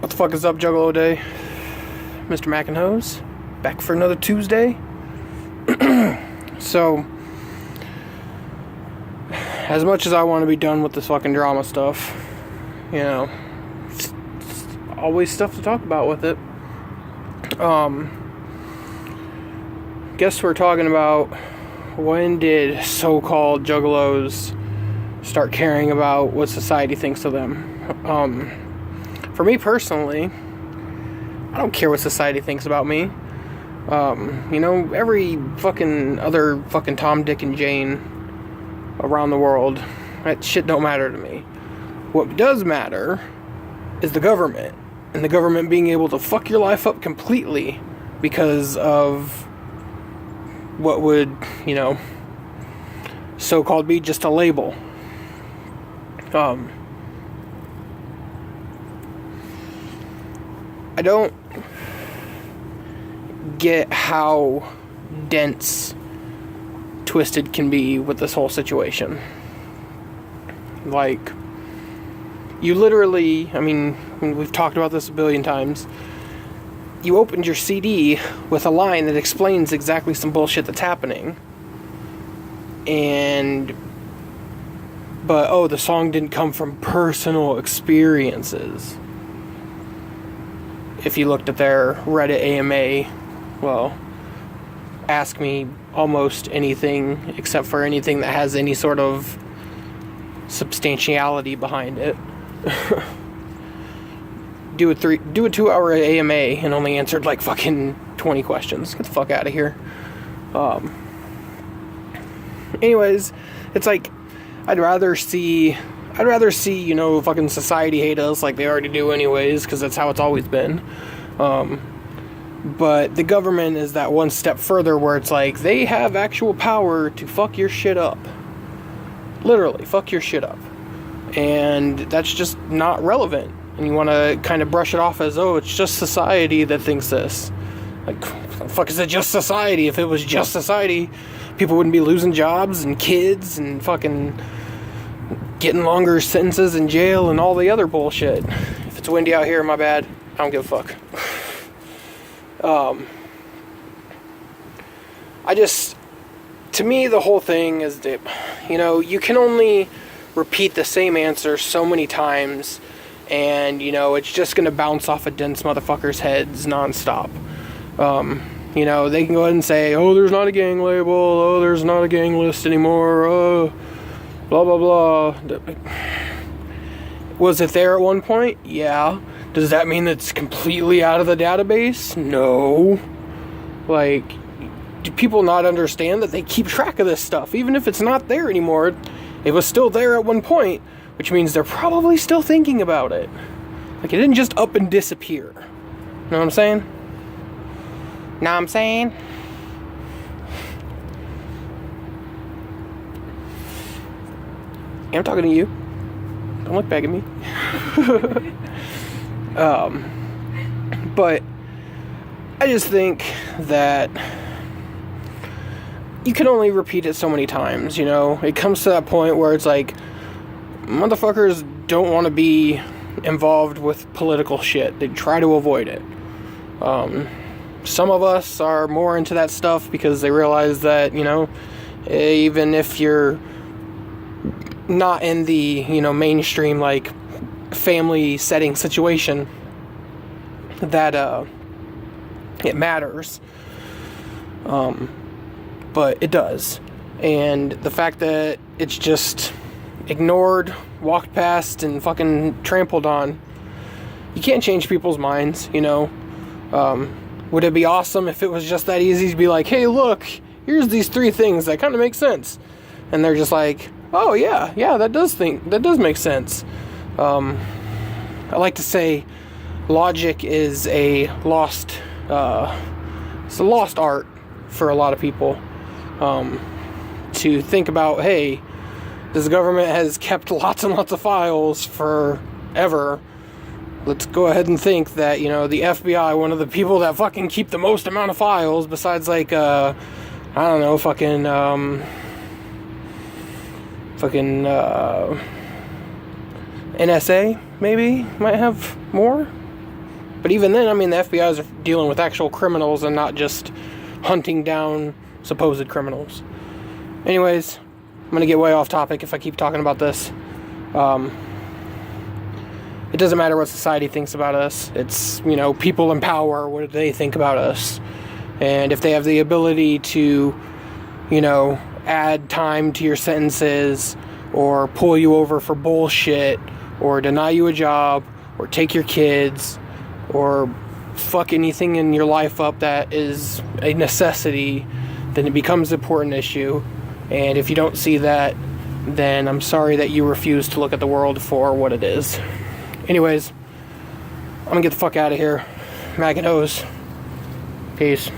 What the fuck is up, Juggalo Day? Mr. Makanhoes, back for another Tuesday. So, as much as I want to be done with this fucking drama stuff, you know, it's always stuff to talk about with it. Guess we're talking about when did so-called juggalos start caring about what society thinks of them. For me personally, I don't care what society thinks about me. You know, every fucking other fucking Tom, Dick, and Jane around the world, that shit don't matter to me. What does matter is the government. And the government being able to fuck your life up completely because of what would, you know, so-called be just a label. I don't get how dense Twisted can be with this whole situation. Like, you literally, I mean, we've talked about this a billion times. You opened your CD with a line that explains exactly some bullshit that's happening. But the song didn't come from personal experiences. If you looked at their Reddit AMA, well, ask me almost anything except for anything that has any sort of substantiality behind it. Do a 2-hour AMA and only answered like fucking 20 questions. Get the fuck out of here. Anyways, it's like I'd rather see, you know, fucking society hate us like they already do anyways, because that's how it's always been. But the government is that one step further where it's like they have actual power to fuck your shit up. Literally, fuck your shit up. And that's just not relevant. And you want to kind of brush it off as, oh, it's just society that thinks this. Like, the fuck is it just society? If it was just society, people wouldn't be losing jobs and kids and fucking getting longer sentences in jail and all the other bullshit. If it's windy out here, my bad. I don't give a fuck. To me, the whole thing is that, you know, you can only repeat the same answer so many times, and, you know, it's just gonna bounce off of dense motherfuckers' heads nonstop. You know, they can go ahead and say, oh, there's not a gang label, oh, there's not a gang list anymore, oh, blah, blah, blah. Was it there at one point? Yeah. Does that mean it's completely out of the database? No. Like, do people not understand that they keep track of this stuff? Even if it's not there anymore, it was still there at one point, which means they're probably still thinking about it. Like, it didn't just up and disappear. You know what I'm saying? Know what I'm saying? I'm talking to you. Don't look back at me. But I just think that you can only repeat it so many times, you know? It comes to that point where it's like, motherfuckers don't want to be involved with political shit. They try to avoid it. Some of us are more into that stuff because they realize that, you know, even if you're not in the, you know, mainstream, like, family setting situation, that it matters. But it does. And the fact that it's just ignored, walked past, and fucking trampled on, you can't change people's minds, you know. Would it be awesome if it was just that easy to be like, hey, look, here's these 3 things that kind of make sense, and they're just like, oh yeah, that does make sense. I like to say logic is a lost art for a lot of people. To think about, hey, this government has kept lots and lots of files forever. Let's go ahead and think that, you know, the FBI, one of the people that fucking keep the most amount of files, besides like, I don't know, fucking NSA, maybe, might have more? But even then, I mean, the FBI is dealing with actual criminals and not just hunting down supposed criminals. Anyways, I'm going to get way off topic if I keep talking about this. It doesn't matter what society thinks about us. It's, people in power, what do they think about us? And if they have the ability to, add time to your sentences, or pull you over for bullshit, or deny you a job, or take your kids, or fuck anything in your life up that is a necessity, then it becomes an important issue. And if you don't see that, then I'm sorry that you refuse to look at the world for what it is. Anyways, I'm gonna get the fuck out of here. Makanhoes. Peace.